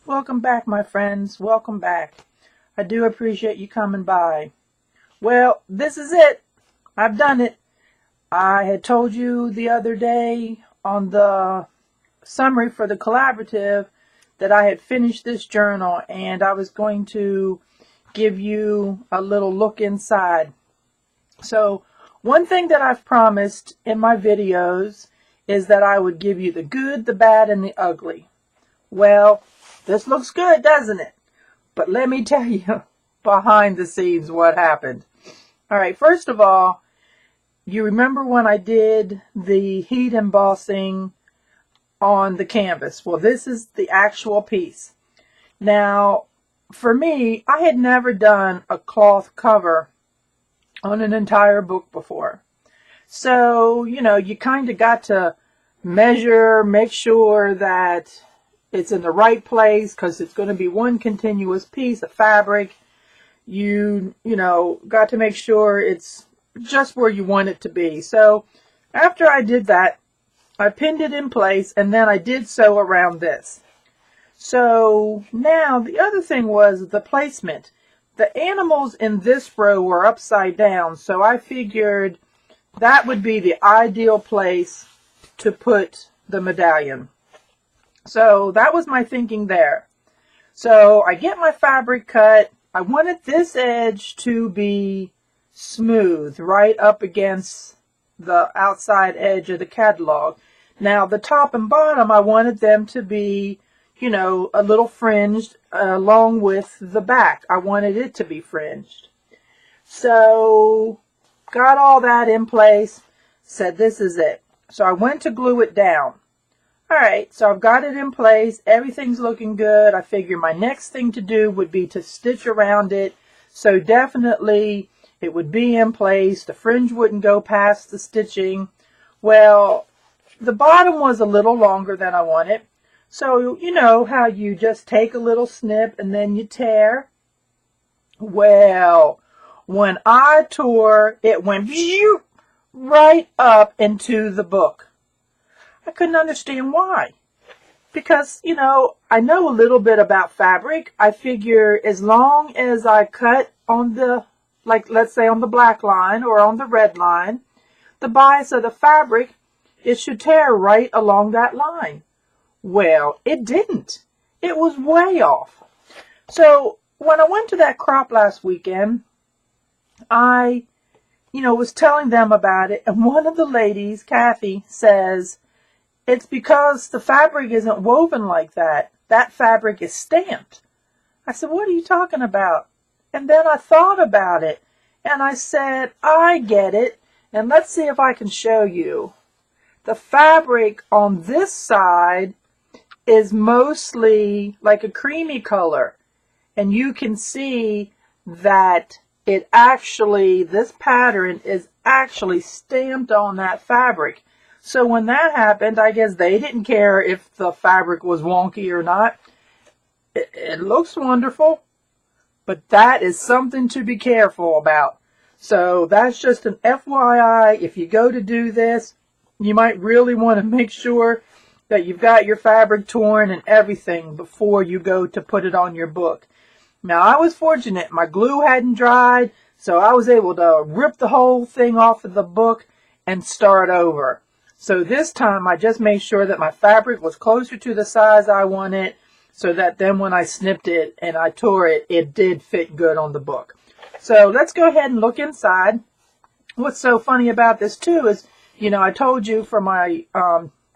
Welcome back, my friends. Welcome back. I do appreciate you coming by. Well, this is it. I've done it. I had told you the other day on the summary for the collaborative that I had finished this journal and I was going to give you a little look inside. So, one thing that I've promised in my videos is that I would give you the good, the bad, and the ugly. Well, this looks good, doesn't it? But let me tell you behind the scenes what happened. All right, first of all, you remember when I did the heat embossing on the canvas? Well, this is the actual piece. Now, for me, I had never done a cloth cover on an entire book before. So, you kind of got to measure, make sure that it's in the right place because it's going to be one continuous piece of fabric. You got to make sure it's just where you want it to be. So after I did that, I pinned it in place and then I did sew around this. So now the other thing was the placement. The animals in this row were upside down, so I figured that would be the ideal place to put the medallion. So that was my thinking there. So I get my fabric cut. I wanted this edge to be smooth, right up against the outside edge of the catalog. Now the top and bottom, I wanted them to be, a little fringed along with the back. I wanted it to be fringed. So got all that in place, said this is it. So I went to glue it down. Alright, so I've got it in place, everything's looking good. I figure my next thing to do would be to stitch around it. So definitely it would be in place, the fringe wouldn't go past the stitching. Well, the bottom was a little longer than I wanted. So you know how you just take a little snip and then you tear? Well, when I tore, it went right up into the book. I couldn't understand why. Because, I know a little bit about fabric. I figure as long as I cut on the, let's say on the black line or on the red line, the bias of the fabric, it should tear right along that line. Well, it didn't. It was way off. So when I went to that crop last weekend, I, was telling them about it. And one of the ladies, Kathy, says, it's because the fabric isn't woven like that. That fabric is stamped. I said, what are you talking about? And then I thought about it. And I said, I get it. And let's see if I can show you. The fabric on this side is mostly like a creamy color. And you can see that this pattern is actually stamped on that fabric. So when that happened, I guess they didn't care if the fabric was wonky or not. It looks wonderful, but that is something to be careful about. So that's just an FYI. If you go to do this, you might really want to make sure that you've got your fabric torn and everything before you go to put it on your book. Now, I was fortunate. My glue hadn't dried, so I was able to rip the whole thing off of the book and start over. So this time I just made sure that my fabric was closer to the size I wanted so that then when I snipped it and I tore it, it did fit good on the book. So let's go ahead and look inside. What's so funny about this too is, I told you for my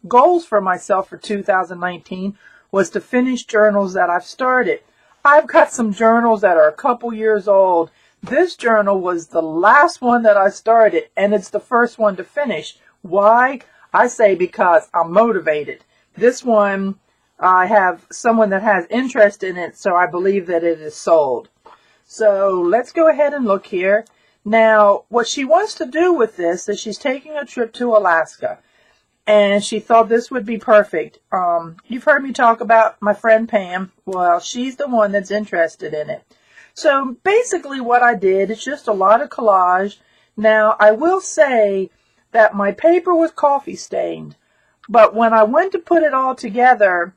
goals for myself for 2019 was to finish journals that I've started. I've got some journals that are a couple years old. This journal was the last one that I started and it's the first one to finish. Why? I say because I'm motivated. This one, I have someone that has interest in it, so I believe that it is sold. So let's go ahead and look here. Now, what she wants to do with this is she's taking a trip to Alaska, and she thought this would be perfect. You've heard me talk about my friend Pam. Well, she's the one that's interested in it. So basically what I did is just a lot of collage. Now, I will say that my paper was coffee stained, but when I went to put it all together,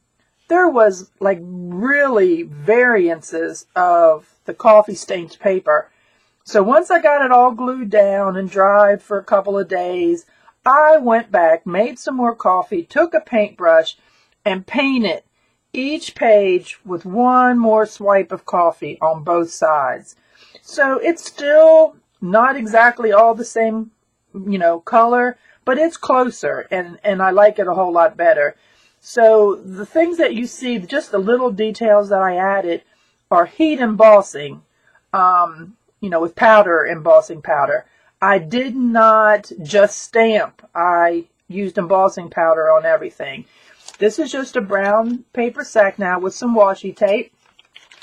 there was like really variances of the coffee stained paper. So once I got it all glued down and dried for a couple of days, I went back, made some more coffee, took a paintbrush, and painted each page with one more swipe of coffee on both sides. So it's still not exactly all the same, color, but it's closer, and I like it a whole lot better. So the things that you see, just the little details that I added, are heat embossing, with powder, embossing powder. I did not just stamp. I used embossing powder on everything. This is just a brown paper sack now with some washi tape.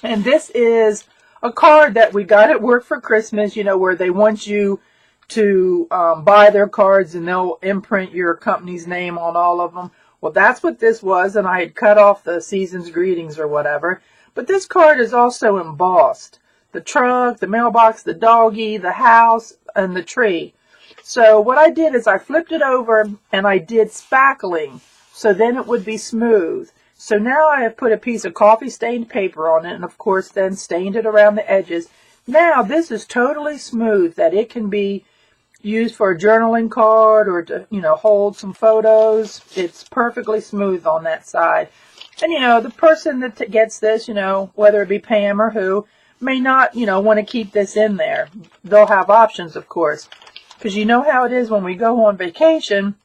And this is a card that we got at work for Christmas, where they want you to buy their cards and they'll imprint your company's name on all of them. Well, that's what this was, and I had cut off the season's greetings or whatever. But this card is also embossed. The truck, the mailbox, the doggy, the house, and the tree. So what I did is I flipped it over and I did spackling, so then it would be smooth. So now I have put a piece of coffee stained paper on it, and of course then stained it around the edges. Now this is totally smooth, that it can be used for a journaling card or to, hold some photos. It's perfectly smooth on that side. And, the person that gets this, whether it be Pam or who, may not, want to keep this in there. They'll have options, of course. Because you know how it is when we go on vacation,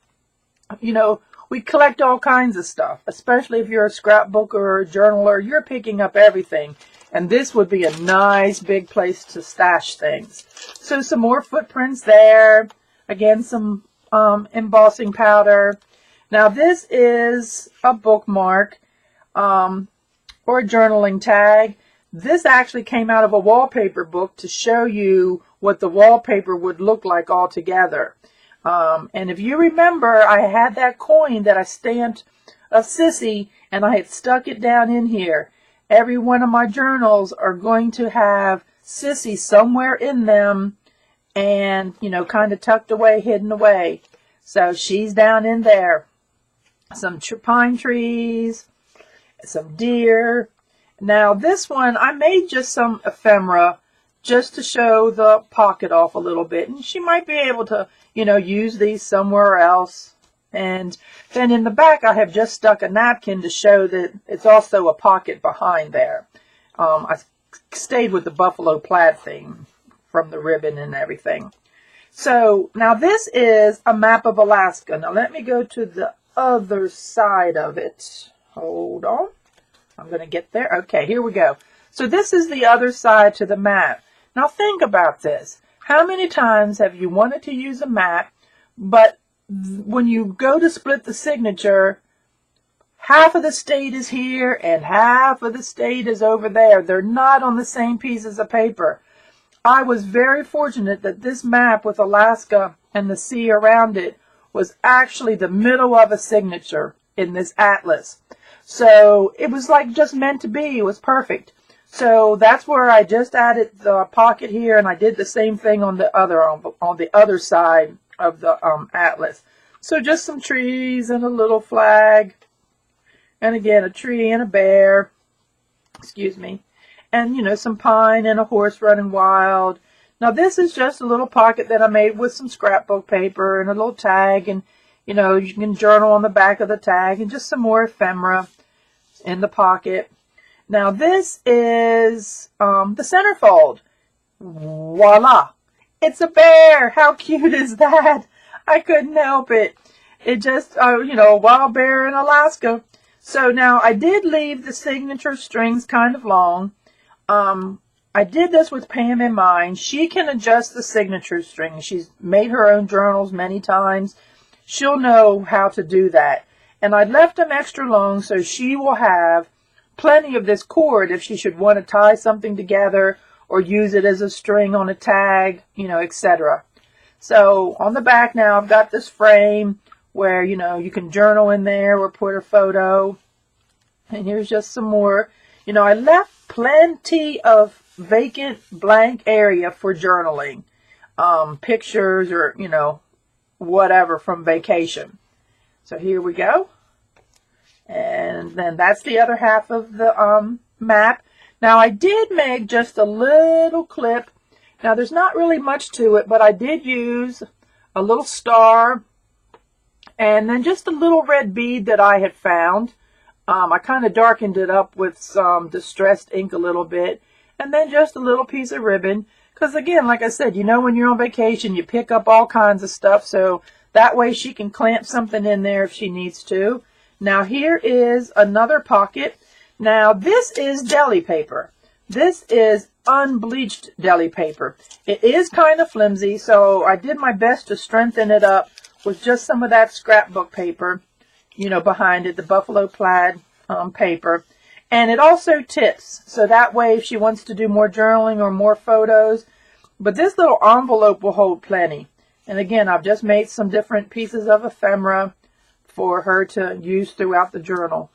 we collect all kinds of stuff. Especially if you're a scrapbooker or a journaler, you're picking up everything. And this would be a nice big place to stash things. So some more footprints there. Again, some embossing powder. Now this is a bookmark or a journaling tag. This actually came out of a wallpaper book to show you what the wallpaper would look like all together. And if you remember, I had that coin that I stamped of Sissy, and I had stuck it down in here. Every one of my journals are going to have Sissy somewhere in them and, kind of tucked away, hidden away. So she's down in there. Some pine trees, some deer. Now this one, I made just some ephemera just to show the pocket off a little bit. And she might be able to, use these somewhere else. And then in the back, I have just stuck a napkin to show that it's also a pocket behind there. I stayed with the buffalo plaid theme from the ribbon and everything. So now this is a map of Alaska. Now let me go to the other side of it. Hold on. I'm going to get there. Okay, here we go. So this is the other side to the map. Now think about this. How many times have you wanted to use a map, but when you go to split the signature, half of the state is here and half of the state is over there. They're not on the same pieces of paper. I was very fortunate that this map with Alaska and the sea around it was actually the middle of a signature in this atlas. So it was like just meant to be. It was perfect. So that's where I just added the pocket here, and I did the same thing on the other side of the atlas. So just some trees and a little flag, and again a tree and a bear, excuse me, and some pine and a horse running wild. Now this is just a little pocket that I made with some scrapbook paper and a little tag, and you can journal on the back of the tag, and just some more ephemera in the pocket. Now this is the centerfold. Voila! It's a bear! How cute is that? I couldn't help it. It just, a wild bear in Alaska. So now I did leave the signature strings kind of long. I did this with Pam in mind. She can adjust the signature string. She's made her own journals many times. She'll know how to do that. And I left them extra long so she will have plenty of this cord if she should want to tie something together or use it as a string on a tag, etc. So on the back now I've got this frame where, you can journal in there or put a photo. And here's just some more. I left plenty of vacant blank area for journaling. Pictures or, whatever from vacation. So here we go. And then that's the other half of the map. Now I did make just a little clip. Now there's not really much to it, but I did use a little star and then just a little red bead that I had found. I kind of darkened it up with some distressed ink a little bit, and then just a little piece of ribbon. Because again, like I said, you know, when you're on vacation, you pick up all kinds of stuff, so that way she can clamp something in there if she needs to. Now here is another pocket. Now this is deli paper. This is unbleached deli paper. It is kind of flimsy, so I did my best to strengthen it up with just some of that scrapbook paper, you know, behind it, the buffalo plaid paper. And it also tips, so that way if she wants to do more journaling or more photos. But this little envelope will hold plenty. And again, I've just made some different pieces of ephemera for her to use throughout the journal.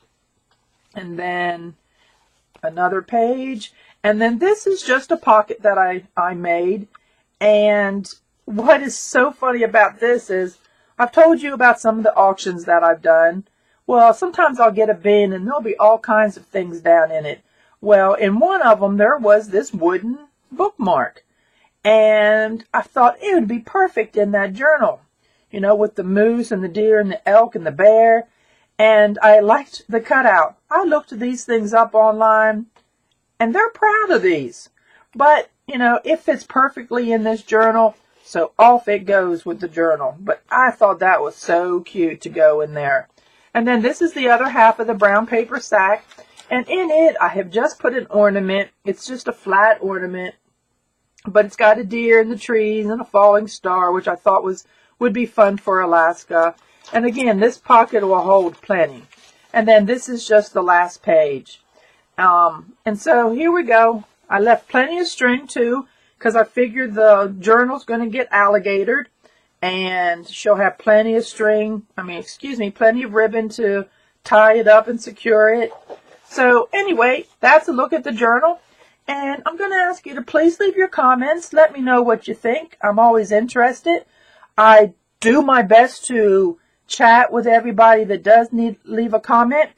And then another page. And then this is just a pocket that I made. And what is so funny about this is I've told you about some of the auctions that I've done. Well, sometimes I'll get a bin and there'll be all kinds of things down in it. Well, in one of them, there was this wooden bookmark. And I thought it would be perfect in that journal, you know, with the moose and the deer and the elk and the bear. And I liked the cutout. I looked these things up online, and they're proud of these. But, you know, it fits perfectly in this journal, so off it goes with the journal. But I thought that was so cute to go in there. And then this is the other half of the brown paper sack. And in it, I have just put an ornament. It's just a flat ornament. But it's got a deer in the trees and a falling star, which I thought would be fun for Alaska. And again, this pocket will hold plenty. And then this is just the last page. And so here we go. I left plenty of string too, because I figured the journal's going to get alligatored. And she'll have plenty of plenty of ribbon to tie it up and secure it. So anyway, that's a look at the journal. And I'm going to ask you to please leave your comments. Let me know what you think. I'm always interested. I do my best to chat with everybody that does leave a comment.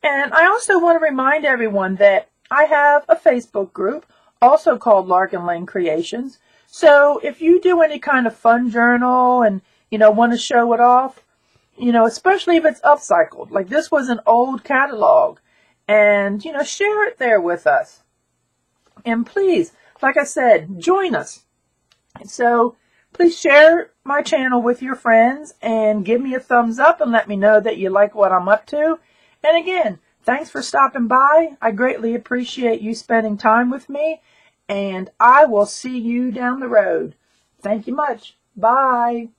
And I also want to remind everyone that I have a Facebook group, also called Larkin Lane Creations. So if you do any kind of fun journal and, you know, want to show it off, you know, especially if it's upcycled, like this was an old catalog, and, you know, share it there with us. And please, like I said, join us. So please share my channel with your friends and give me a thumbs up and let me know that you like what I'm up to. And again, thanks for stopping by. I greatly appreciate you spending time with me, and I will see you down the road. Thank you much. Bye.